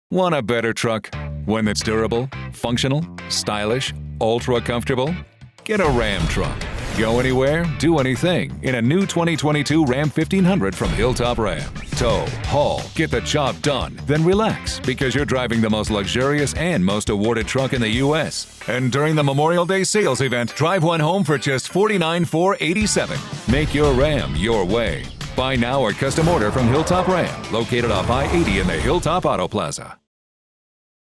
Want a better truck? One that's durable, functional, stylish, ultra comfortable? Get a Ram truck. Go anywhere, do anything in a new 2022 Ram 1500 from Hilltop Ram. Tow, haul, get the job done, then relax because you're driving the most luxurious and most awarded truck in the U.S. And during the Memorial Day sales event, drive one home for just $49,487. Make your Ram your way. Buy now or custom order from Hilltop Ram, located off I-80 in the Hilltop Auto Plaza.